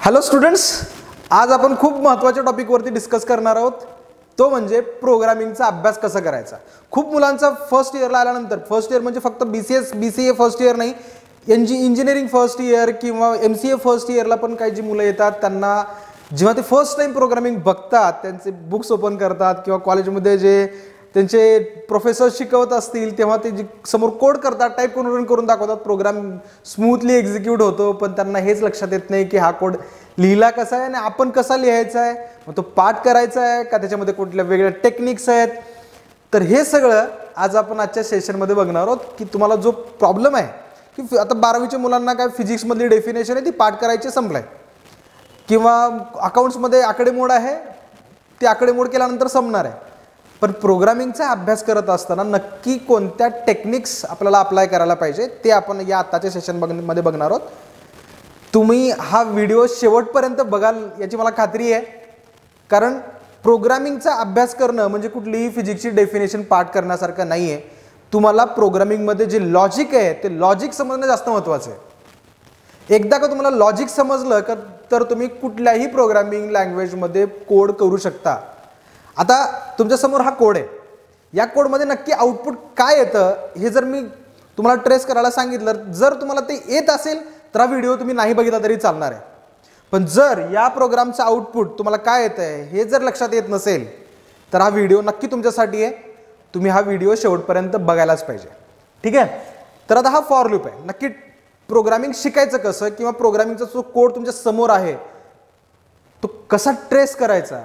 Hello students, आज आपण खूप महत्त्वाच्या टॉपिकवरती डिस्कस करणार आहोत. तो म्हणजे प्रोग्रामिंगचा अभ्यास कसा करायचा. खूप मुलांचा फर्स्ट इयरला आल्यानंतर, फर्स्ट इयर म्हणजे फक्त BCA फर्स्ट इयर नाही, इंजिनिअरिंग फर्स्ट इयर किंवा MCA फर्स्ट इयरला पण काही जी मुलं येतात त्यांना जेव्हा ते फर्स्ट टाइम प्रोग्रामिंग बघतात, त्यांचे बुक्स ओपन करतात किंवा कॉलेजमध्ये जे त्यांचे प्रोफेसर शिकवत असतील तेव्हा ते समोर कोड करतात, टाईप करून दाखवतात, प्रोग्राम स्मूथली एक्झिक्यूट होतो. पण त्यांना हेच लक्षात येत नाही की हा कोड लिहिला कसा आहे आणि आपण कसा लिहायचा आहे, मग तो पाठ करायचा आहे का, त्याच्यामध्ये कुठल्या वेगळ्या टेक्निक्स आहेत. तर हे सगळं आज आपण आजच्या सेशनमध्ये बघणार आहोत की तुम्हाला जो प्रॉब्लेम आहे की आता 12वीच्या मुलांना काय फिजिक्समधली डेफिनेशन आहे ती पाठ करायची संपलाय, किंवा अकाउंट्समध्ये आकडेमोड आहे ती आकडेमोड केल्यानंतर संपणार आहे. पण प्रोग्रामिंगचा अभ्यास करत असताना नक्की कोणत्या टेक्निक्स आपल्याला अप्लाय करायला पाहिजे ते आपण या आत्ताच्या सेशनमध्ये बघणार आहोत. तुम्ही हा व्हिडिओ शेवटपर्यंत बघाल याची मला खात्री आहे, कारण प्रोग्रामिंगचा अभ्यास करणं म्हणजे कुठलीही फिजिक्सची डेफिनेशन पाठ करण्यासारखं नाही आहे. तुम्हाला प्रोग्रामिंगमध्ये जे लॉजिक आहे ते लॉजिक समजणं जास्त महत्त्वाचं आहे. एकदा का तुम्हाला लॉजिक समजलं का तर तुम्ही कुठल्याही प्रोग्रामिंग लँग्वेजमध्ये कोड करू शकता. आता तुमच्यासमोर हा कोड आहे, या कोडमध्ये नक्की आउटपुट काय येतं हे जर मी तुम्हाला ट्रेस करायला सांगितलं, जर तुम्हाला ते येत असेल तर हा व्हिडिओ तुम्ही नाही बघितला तरी चालणार आहे. पण जर या प्रोग्रामचं आउटपुट तुम्हाला काय येतं आहे हे जर लक्षात येत नसेल तर हा व्हिडिओ नक्की तुमच्यासाठी आहे. तुम्ही हा व्हिडिओ शेवटपर्यंत बघायलाच पाहिजे. ठीक आहे. तर आता हा फॉर लूप आहे. नक्की प्रोग्रामिंग शिकायचं कसं किंवा प्रोग्रामिंगचा जो कोड तुमच्या समोर आहे तो कसा ट्रेस करायचा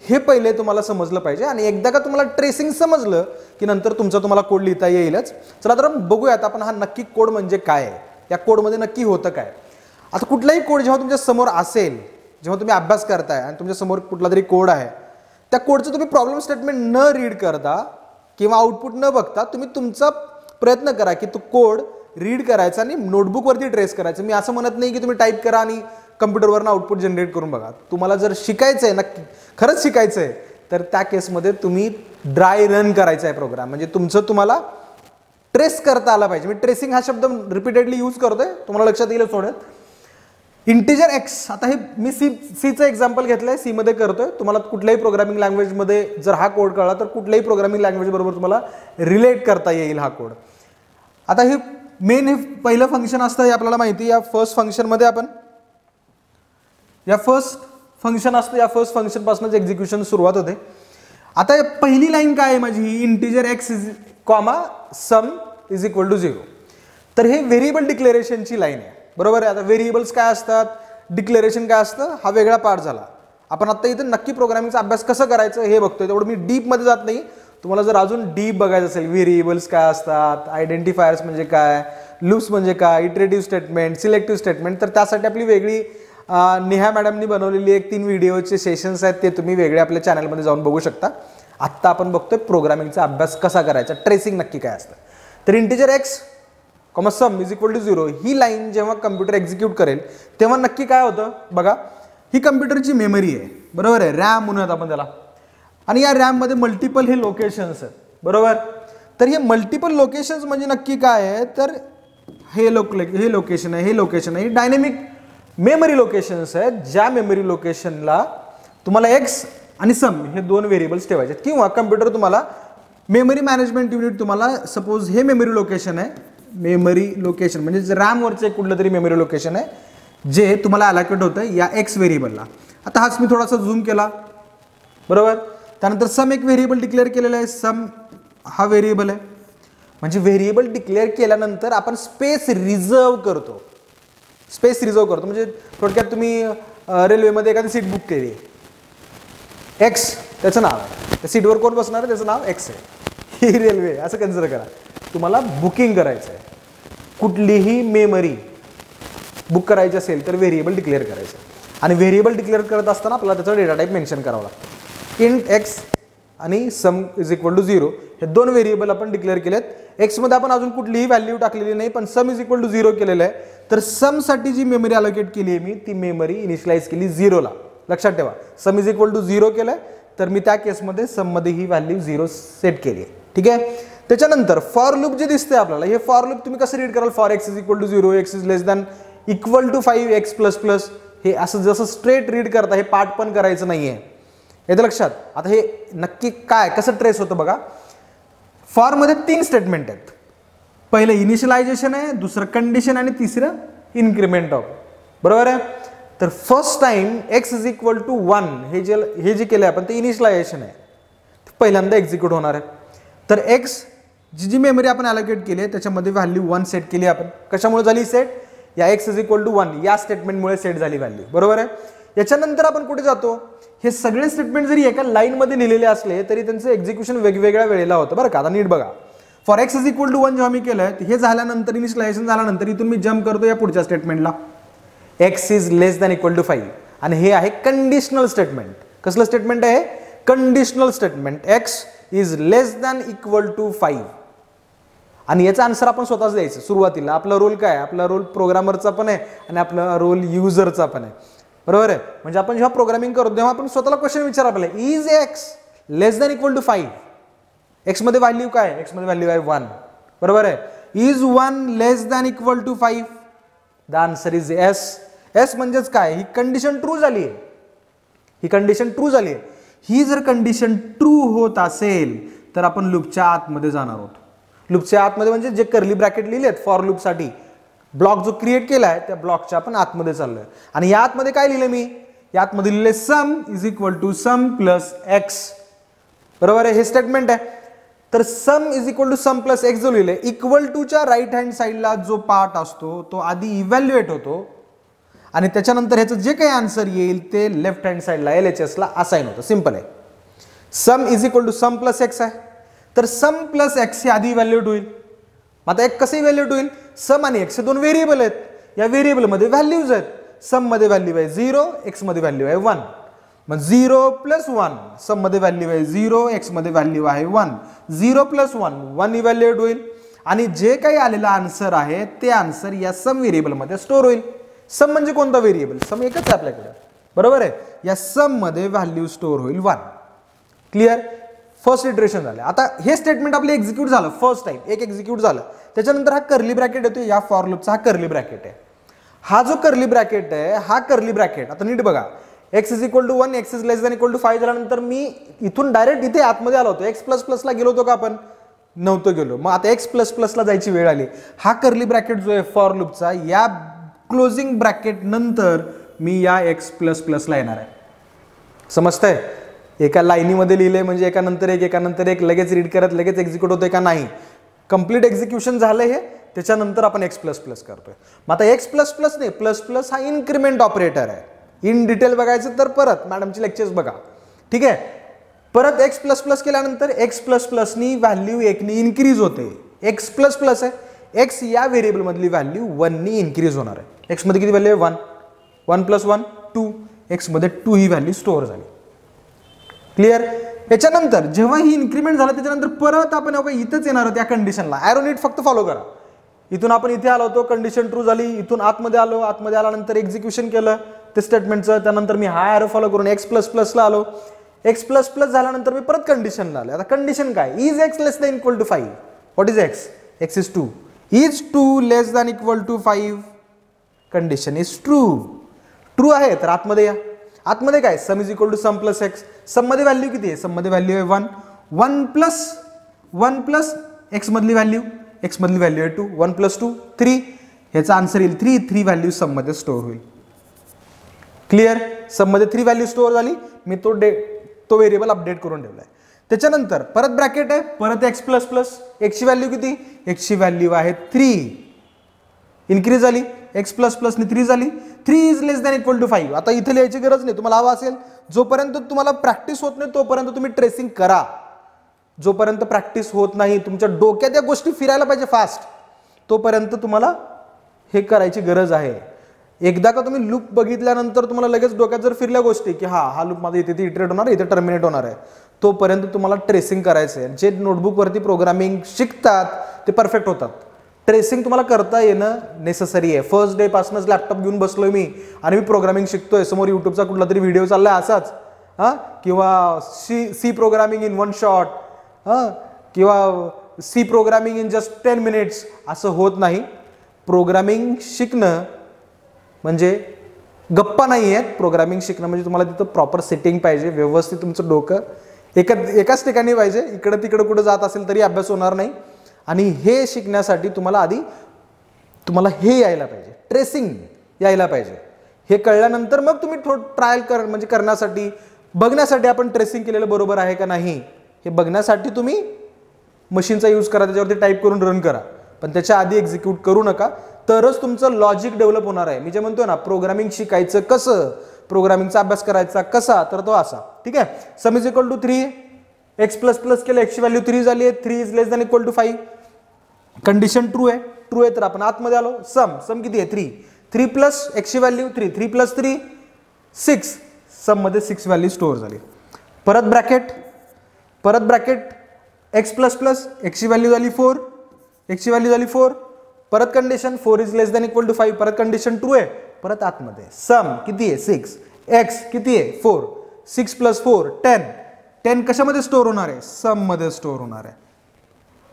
हे पहिले तुम्हाला समजलं पाहिजे. आणि एकदा का तुम्हाला ट्रेसिंग समजलं की नंतर तुम्हाला कोड लिहिता येईलच. चला तर बघूयात आपण हा नक्की कोड म्हणजे काय आहे, या कोडमध्ये नक्की होतं काय. आता कुठलाही कोड जेव्हा तुमच्या समोर असेल, जेव्हा तुम्ही अभ्यास करताय आणि तुमच्या समोर कुठला तरी कोड आहे, त्या कोडचं तुम्ही प्रॉब्लेम स्टेटमेंट न रीड करता किंवा आउटपुट न बघता तुम्ही तुमचा प्रयत्न करा की तो कोड रीड करायचा आणि नोटबुकवरती ट्रेस करायचं. मी असं म्हणत नाही की तुम्ही टाईप करा आणि कम्प्युटरवरनं आउटपुट जनरेट करून बघा. तुम्हाला जर शिकायचं आहे, नक्की खरंच शिकायचं आहे, तर त्या केसमध्ये तुम्ही ड्राय रन करायचा आहे प्रोग्राम. म्हणजे तुम्हाला ट्रेस करता आला पाहिजे. मी ट्रेसिंग हा शब्द रिपीटेडली यूज करतोय, तुम्हाला लक्षात येईल थोडं. इंटिजर एक्स, आता हे मी सीचं एक्झाम्पल घेतलंय, सीमध्ये करतोय. तुम्हाला कुठल्याही प्रोग्रामिंग लँग्वेजमध्ये जर हा कोड कळला तर कुठल्याही प्रोग्रामिंग लँग्वेज बरोबर तुम्हाला रिलेट करता येईल हा कोड. आता हे मेन हे पहिलं फंक्शन असतं हे आपल्याला माहिती. या फर्स्ट फंक्शनमध्ये आपण फर्स्ट फंक्शनपासूनच एक्झिक्युशन सुरुवात होते. आता पहिली लाईन काय आहे माझी, integer x comma sum is equal to 0. तर हे व्हेरिएबल डिक्लेरेशनची लाईन आहे, बरोबर आहे. आता व्हेरिएबल्स काय असतात, डिक्लेरेशन काय असतं, हा वेगळा पार्ट झाला. आपण आता इथे नक्की प्रोग्रामिंगचा अभ्यास कसं करायचं हे बघतोय, तेवढं मी डीपमध्ये जात नाही. तुम्हाला जर अजून डीप बघायचं असेल, व्हेरिएबल्स काय असतात, आयडेंटिफायर्स म्हणजे काय, लूप्स म्हणजे काय, इटरेटिव्ह स्टेटमेंट, सिलेक्टिव्ह स्टेटमेंट, तर त्यासाठी आपली वेगळी नेहा मॅडमनी बनवलेली 3 व्हिडिओचे सेशन्स आहेत, ते तुम्ही वेगळे आपल्या चॅनलमध्ये जाऊन बघू शकता. आत्ता आपण बघतोय प्रोग्रामिंगचा अभ्यास कसा करायचा, ट्रेसिंग नक्की काय असतं. तर integer x comma sum is equal to 0 ही लाईन जेव्हा कम्प्युटर एक्झिक्यूट करेल तेव्हा नक्की काय होतं बघा. ही कम्प्युटरची मेमरी आहे, बरोबर आहे, रॅम म्हणूयात आपण त्याला. आणि या रॅममध्ये मल्टिपल हे लोकेशन्स आहेत, बरोबर. तर हे मल्टिपल लोकेशन्स म्हणजे नक्की काय आहे, तर हे लोकेशन आहे, हे लोकेशन आहे, डायनेमिक मेमरी लोकेशन्स आहेत. ज्या मेमरी लोकेशनला तुम्हाला एक्स आणि सम हे 2 व्हेरिएबल्स ठेवायचे. किंवा कम्प्युटर तुम्हाला मेमरी मॅनेजमेंट युनिट तुम्हाला सपोज हे मेमरी लोकेशन आहे, मेमरी लोकेशन म्हणजे रॅमवरचं एक कुठलं तरी मेमरी लोकेशन आहे जे तुम्हाला अलोकेट होतं या एक्स व्हेरिएबलला. आता हाच मी थोडासा झूम केला, बरोबर. त्यानंतर सम एक व्हेरिएबल डिक्लेअर केलेला आहे, सम हा व्हेरिएबल आहे. म्हणजे व्हेरिएबल डिक्लेअर केल्यानंतर आपण स्पेस रिझर्व करतो. म्हणजे थोडक्यात तुम्ही रेल्वेमध्ये एखादी सीट बुक केली आहे, एक्स त्याचं नाव आहे, त्या सीटवर कोण बसणार आहे त्याचं नाव एक्स आहे, ही रेल्वे असं कन्सिडर करा. तुम्हाला बुकिंग करायचं आहे, कुठलीही मेमरी बुक करायची असेल तर व्हेरिएबल डिक्लेअर करायचं. आणि व्हेरिएबल डिक्लेअर करत असताना आपल्याला त्याचा डेटा टाईप मेन्शन करावा लागतो. इंट एक्स आणि सम इज इक्वल टू 0 हे 2 व्हेरिएबल आपण डिक्लेअर केलेत. एक्समध्ये आपण अजून कुठलीही व्हॅल्यू टाकलेली नाही, पण सम इज इक्वल टू 0 केलेलं आहे. तर समसाठी जी मेमरी अलोकेट केली आहे मी, ती मेमरी इनिशियलाइज केली 0ला. लक्षात ठेवा, सम इज इक्वल टू 0 केलं आहे, तर मी त्या केसमध्ये सममध्ये ही व्हॅल्यू 0 सेट केली आहे. ठीक आहे. त्याच्यानंतर फॉर लूप जे दिसते आपल्याला, हे फॉर लूप तुम्ही कसं रीड कराल, for x is equal to 0, x is less than equal to 5 x plus plus, हे असं जसं स्ट्रेट रीड करता हे पाठ पण करायचं नाहीये, येतं लक्षात. आता हे नक्की काय कसं ट्रेस होतं बघा. फॉर मध्ये 3 स्टेटमेंट आहेत. पहिलं इनिशियलायझेशन आहे, दुसरं कंडिशन आणि तिसरं इन्क्रीमेंट ऑफ. बरोबर आहे. तर first time x is equal to 1 हे जे केलं आपण ते इनिशियलायझेशन आहे, पहिल्यांदा एक्झिक्यूट होणार आहे. तर x जी मेमरी आपण अलोकेट केली आहे त्याच्यामध्ये व्हॅल्यू 1 सेट केली आपण. कशामुळे झाली सेट? या x इज इक्वल टू 1 या स्टेटमेंटमुळे सेट झाली व्हॅल्यू. बरोबर आहे. याच्यानंतर आपण कुठे जातो? हे सगळे स्टेटमेंट जरी एका लाईनमध्ये लिहिलेले असले तरी त्यांचं एक्झिक्युशन वेगवेगळ्या वेळेला होतं. बरं का, आता नीट बघा. For x is equal to 1 जेव्हा मी केलंय हे झाल्यानंतर इनिशियलायझेशन झाल्यानंतर इथून मी जम्प करतो या पुढच्या स्टेटमेंटला, x is less than equal to 5 आणि हे आहे कंडिशनल स्टेटमेंट. कसलं स्टेटमेंट आहे? Conditional statement. x is less than equal to 5 आणि याचा आन्सर आपण स्वतःच द्यायचं सुरुवातीला. आपला रोल काय? आपला रोल प्रोग्रामरचा पण आहे आणि आपला रोल युजरचा पण आहे. बरोबर आहे. म्हणजे आपण जेव्हा प्रोग्रामिंग करतो तेव्हा आपण स्वतःला क्वेश्चन विचारा आपल्याला, is x less than equal to 5? x मध्ये व्हॅल्यू काय? x मध्ये व्हॅल्यू आहे 1. बरोबर आहे. Is 1 less than equal to 5? The answer is yes. yes म्हणजेच काय? ही कंडिशन ट्रू झाली आहे. ही कंडिशन ट्रू झाली आहे. ही जर कंडिशन ट्रू होत असेल तर आपण लूपच्या आतमध्ये जाणार आहोत. लूपच्या आतमध्ये म्हणजे जे कर्ली ब्रॅकेट लिहिलेत फॉर लूपसाठी, ब्लॉक जो क्रिएट केलाय त्या ब्लॉकच्या आपण आतमध्ये चाललोय. आणि या आतमध्ये काय लिहिले मी? या आतमध्ये लिहिले sum is equal to sum plus x. बरोबर आहे. हे स्टेटमेंट आहे. तर sum is equal to sum plus x जो लिहिले, इक्वल टूच्या राईट हँड साईडला जो पार्ट असतो तो आधी इव्हॅल्युएट होतो आणि त्याच्यानंतर ह्याचं जे काही आन्सर येईल ते लेफ्ट हँड साईडला LHS ला असाइन होतं. सिंपल आहे. Sum is equal to sum plus x आहे, तर सम प्लस एक्स हे आधी इव्हॅल्युएट होईल. आता एक कसं इव्हॅल्युएट होईल? सम आणि एक्स हे 2 व्हेरिएबल आहेत. या व्हेरिएबलमध्ये व्हॅल्यूज आहेत. सम मध्ये व्हॅल्यू आहे 0, एक्स मध्ये व्हॅल्यू आहे 1. मग 0 प्लस 1, सम मध्ये व्हॅल्यू आहे 0, एक्स मध्ये व्हॅल्यू आहे 1. 0 प्लस 1, 1 इव्हॅल्युएट होईल आणि जे काही आलेला आन्सर आहे ते आन्सर या सम व्हेरिएबलमध्ये स्टोअर होईल. सम म्हणजे कोणता व्हेरिएबल? सम एकच आहे आपल्याकडे. बरोबर आहे. या सम मध्ये व्हॅल्यू स्टोअर होईल 1. क्लिअर? फर्स्ट इटरेशन झालं. आता हे स्टेटमेंट आपले एक्झिक्यूट झालं फर्स्ट टाइम, एक एक्झिक्यूट झालं. त्याच्यानंतर हा कर्ली ब्रॅकेट येतो. या फॉर लूपचा हा कर्ली ब्रॅकेट आहे. हा जो कर्ली ब्रॅकेट आहे हा कर्ली ब्रॅकेट आता नीट बघा. x is equal to 1, x is less than equal to 5 झाल्यानंतर मी इथून डायरेक्ट इथे आतमध्ये आलो होतो. x प्लस प्लसला गेलो होतो का आपण? नव्हतो गेलो. मग आता x प्लस प्लसला जायची वेळ आली. हा कर्ली ब्रॅकेट जो आहे फॉर लूपचा, या क्लोजिंग ब्रॅकेट नंतर मी या x प्लस प्लसला येणार आहे. समजतंय? एका लाईनीमध्ये लिहिले म्हणजे एकानंतर एक लगेच रीड करत लगेच एक्झिक्यूट होतोय का? नाही. कंप्लीट एक्झिक्युशन झालं हे, त्याच्यानंतर आपण x प्लस प्लस करतोय. मग आता x प्लस प्लस नाही, प्लस प्लस हा इन्क्रीमेंट ऑपरेटर आहे. इन डिटेल बघायचं तर परत मॅडमची लेक्चर्स बघा. ठीक आहे. परत x प्लस प्लस केल्यानंतर x प्लस प्लसनी व्हॅल्यू 1 नी इन्क्रीज होते. x प्लस प्लस आहे, x या व्हेरिएबल मधली व्हॅल्यू 1 नी इन्क्रीज होणार आहे. x मध्ये किती व्हॅल्यू आहे? 1. 1 प्लस 1 2. x मध्ये 2 ही व्हॅल्यू स्टोअर झाली. क्लिअर? याच्यानंतर जेव्हा ही इन्क्रीमेंट झालं त्याच्यानंतर परत आपण इथंच येणार आहोत या कंडिशनला. ॲरो नीट फक्त फॉलो करा. इथून आपण इथे आलो होतो, कंडिशन ट्रू झाली. इथून आतमध्ये आलो, आतमध्ये आल्यानंतर एक्झिक्युशन केलं ते स्टेटमेंटचं. त्यानंतर मी हा ॲरो फॉलो करून x प्लस प्लसला आलो. x प्लस प्लस झाल्यानंतर मी परत कंडिशनला आलो. आता कंडिशन काय? Is x less than equal to 5? What is x? x is 2. Is 2 less than equal to 5? Condition is true. True आहे तर आतमध्ये या. आतमध्ये काय? Sum is equal to sum plus x. Sum मध्ये व्हॅल्यू किती आहे? सम मध्ये व्हॅल्यू आहे 1. 1 प्लस एक्स मधली व्हॅल्यू, एक्स मधली व्हॅल्यू आहे 2. 1 प्लस 2 3. ह्याचा आन्सर येईल 3. 3 व्हॅल्यू सम मध्ये स्टोअर होईल. क्लिअर? सम मध्ये 3 व्हॅल्यू स्टोअर झाली. मी तो व्हेरिएबल अपडेट करून ठेवलाय. त्याच्यानंतर परत ब्रॅकेट आहे, परत एक्स प्लस प्लस. एक्सची व्हॅल्यू किती? एक्सची व्हॅल्यू आहे 3. इन्क्रीज झाली. एक्स प्लस प्लस ने 3 झाली. 3 is less than equal to 5. आता इथे लिहायची गरज नाही. तुम्हाला हवा असेल, जोपर्यंत तुम्हाला प्रॅक्टिस होत नाही तोपर्यंत तुम्ही ट्रेसिंग करा. जोपर्यंत प्रॅक्टिस होत नाही, तुमच्या डोक्यात या गोष्टी फिरायला पाहिजे फास्ट, तोपर्यंत तुम्हाला हे करायची गरज आहे. एकदा का तुम्ही लूप बघितल्यानंतर तुम्हाला लगेच डोक्यात जर फिरल्या गोष्टी की हा लूप मध्ये इथे इटरेट होणार आहे, इथे टर्मिनेट होणार आहे, तोपर्यंत तुम्हाला ट्रेसिंग करायचं आहे. जे नोटबुकवरती प्रोग्रामिंग शिकतात ते परफेक्ट होतात. ट्रेसिंग तुम्हाला करता येणं नेसेसरी आहे. फर्स्ट डे पासूनच लॅपटॉप घेऊन बसलोय मी आणि मी प्रोग्रामिंग शिकतोय. समोर युट्यूबचा कुठला तरी व्हिडिओ चाललाय असाच, किंवा सी प्रोग्रामिंग इन 1 शॉट, किंवा C programming in just 10 minutes, असं होत नाही. प्रोग्रामिंग शिकणं म्हणजे गप्पा नाही आहेत. प्रोग्रामिंग शिकणं म्हणजे तुम्हाला तिथं प्रॉपर सेटिंग पाहिजे, व्यवस्थित तुमचं डोकं एकाच ठिकाणी पाहिजे. इकडं तिकडं कुठं जात असेल तरी अभ्यास होणार नाही. आणि हे शिकण्यासाठी तुम्हाला हे यायला पाहिजे, ट्रेसिंग यायला पाहिजे. हे कळल्यानंतर मग तुम्ही ट्रायल म्हणजे करण्यासाठी बघण्यासाठी आपण ट्रेसिंग केलेलं बरोबर आहे का नाही हे बघण्यासाठी तुम्ही मशीनचा यूज करा, त्याच्यावरती टाईप करून रन करा. पण त्याच्या आधी एक्झिक्यूट करू नका, तरच तुमचं लॉजिक डेव्हलप होणार आहे. मी जे म्हणतो ना, प्रोग्रामिंग शिकायचं कसं, प्रोग्रामिंगचा अभ्यास करायचा कसा, तर तो असा. ठीक आहे. Sum is equal to 3, x plus plus केलं, एक्सची व्हॅल्यू 3 झाली आहे, 3 is less than equal to 5. Condition true आहे तर आपण आतमध्ये आलो. सम किती आहे 3 प्लस एक्सची व्हॅल्यू 3 प्लस 3 6, सम मध्ये 6 व्हॅल्यू स्टोअर झाली. परत ब्रॅकेट एक्स प्लस प्लस एक्सची व्हॅल्यू झाली 4, परत condition 4 is less than equal to 5, परत कंडिशन ट्रू आहे, परत आतमध्ये सम किती आहे 6, एक्स किती आहे 4, 6 प्लस 4 10 कशामध्ये स्टोअर होणार आहे, सम मध्ये स्टोअर होणार आहे.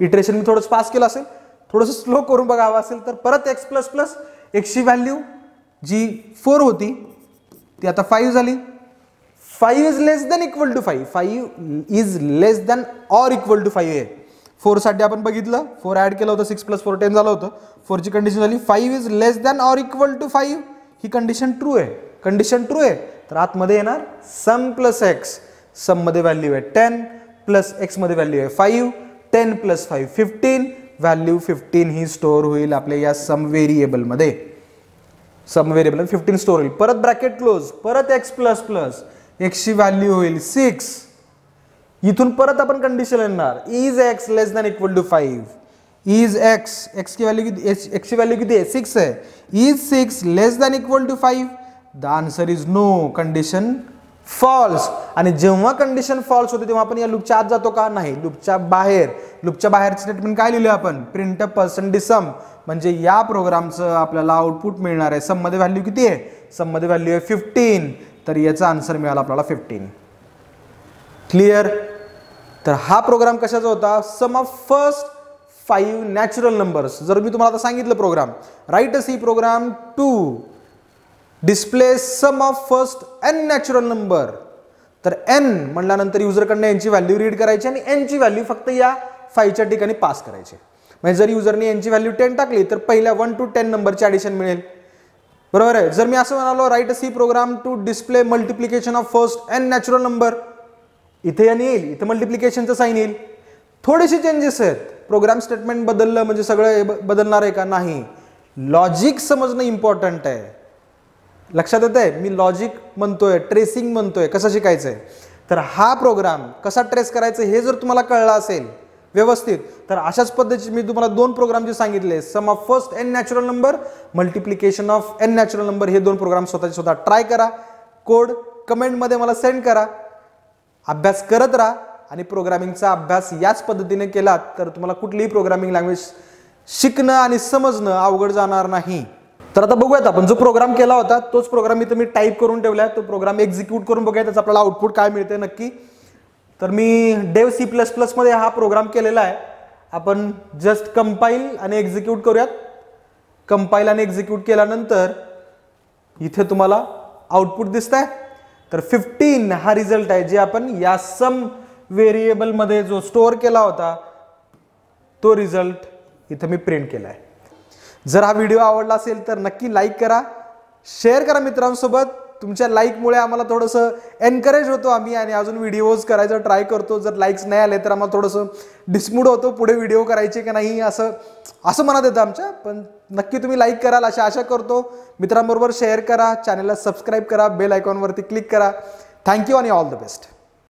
इटरेशन मी थोडंसं पास केलं असेल, थोडंसं स्लो करून बघावं असेल तर परत एक्स प्लस प्लस एक्सची व्हॅल्यू जी 4 होती ती आता 5 झाली. 5 is less than equal to 5 is less than or equal to 5 आहे. 4 साठी आपण बघितलं, 4 ऍड केलं होतं, 6 प्लस 4 10 झालं होतं. 4 ची कंडिशन झाली 5 is less than or equal to 5, ही कंडिशन ट्रू आहे. तर आतमध्ये येणार सम प्लस एक्स, सम मध्ये व्हॅल्यू आहे 10 प्लस एक्स मध्ये व्हॅल्यू आहे 5, 10 प्लस 5 15, व्हॅल्यू 15 ही स्टोअर होईल आपल्या या सम व्हेरिएबल मध्ये. सम व्हेरिएबल 15 स्टोअर होईल. परत ब्रॅकेट क्लोज, परत एक्स प्लस प्लस एक्सची व्हॅल्यू होईल 6. इथून परत आपण कंडिशन येणार is x less than equal to 5, is एक्सची व्हॅल्यू किती आहे 6 आहे, is 6 less than equal to 5, the answer is no, condition false. आणि जेव्हा कंडिशन फॉल्स होते तेव्हा आपण या लूपच्या आत जातो का, नाही, लूपच्या बाहेरचे स्टेटमेंट काय लिहिले आपण, प्रिंट पर्सेंटेज सम, म्हणजे या प्रोग्रामचं आपल्याला आउटपुट मिळणार आहे. सम मध्ये व्हॅल्यू किती आहे, सम मध्ये व्हॅल्यू आहे 15, तर याचा आन्सर मिळाला आपल्याला 15. क्लिअर. तर हा प्रोग्राम कशाचा होता, sum of first 5 natural numbers. जर मी तुम्हाला आता सांगितलं program, write a C program to display sum of first n natural number, तर n म्हणल्यानंतर युजरकडनं n ची व्हॅल्यू रीड करायची आणि n ची व्हॅल्यू फक्त या 5 च्या ठिकाणी पास करायची. म्हणजे जर युजरने n ची व्हॅल्यू 10 टाकली तर पहिल्या 1 to 10 नंबरची ॲडिशन मिळेल. बरोबर आहे. जर मी असं म्हणालो write a C program to display multiplication of first n natural number, इथे n येईल, इथे मल्टिप्लिकेशनचं साईन येईल. थोडेसे चेंजेस आहेत. प्रोग्राम स्टेटमेंट बदललं म्हणजे सगळं बदलणार आहे का, नाही. लॉजिक समजणं इम्पॉर्टंट आहे. लक्षात येत आहे, मी लॉजिक म्हणतोय, ट्रेसिंग म्हणतोय, कसं शिकायचंय. तर हा प्रोग्राम कसा ट्रेस करायचा हे जर तुम्हाला कळलं असेल व्यवस्थित, तर अशाच पद्धतीचे मी तुम्हाला 2 प्रोग्राम जे सांगितले, sum of first n natural number, multiplication of n natural number, हे 2 प्रोग्राम स्वतः ट्राय करा. कोड कमेंटमध्ये मला सेंड करा. अभ्यास करत राहा आणि प्रोग्रामिंगचा अभ्यास याच पद्धतीने केलात तर तुम्हाला कुठलीही प्रोग्रामिंग लँग्वेज शिकणं आणि समजणं अवघड जाणार नाही. तर आता बघूयात आपण जो प्रोग्राम केला होता तोच प्रोग्राम इथं मी टाईप करून ठेवलाय. तो प्रोग्राम एक्झिक्यूट करून बघूया त्याचं आपल्याला आउटपुट काय मिळते नक्की. तर मी डेव C++ मध्ये हा प्रोग्राम केलेला आहे. आपण जस्ट कंपाईल आणि एक्झिक्यूट करूयात. कंपाईल आणि एक्झिक्यूट केल्यानंतर इथे तुम्हाला आउटपुट दिसतंय. तर 15 हा रिझल्ट आहे जे आपण या सम व्हेरिएबल मध्ये जो स्टोअर केला होता तो रिझल्ट इथे मी प्रिंट केलाय. जर हा व्हिडिओ आवडला असेल तर नक्की लाईक करा, शेअर करा मित्रांसोबत. तुमच्या लाईकमुळे आम्हाला थोडंसं एनकरेज होतो आम्ही आणि अजून व्हिडिओज करायचा ट्राय करतो. जर लाईक्स नाही आले तर आम्हाला थोडंसं डिसमूड होतो, पुढे व्हिडिओ करायचे की नाही असं मनात येतं आमच्या. पण नक्की तुम्ही लाईक कराल अशी आशा करतो. मित्रांबरोबर शेअर करा, चॅनलला सबस्क्राईब करा, बेल आयकॉनवरती क्लिक करा. थँक्यू आणि ऑल द बेस्ट.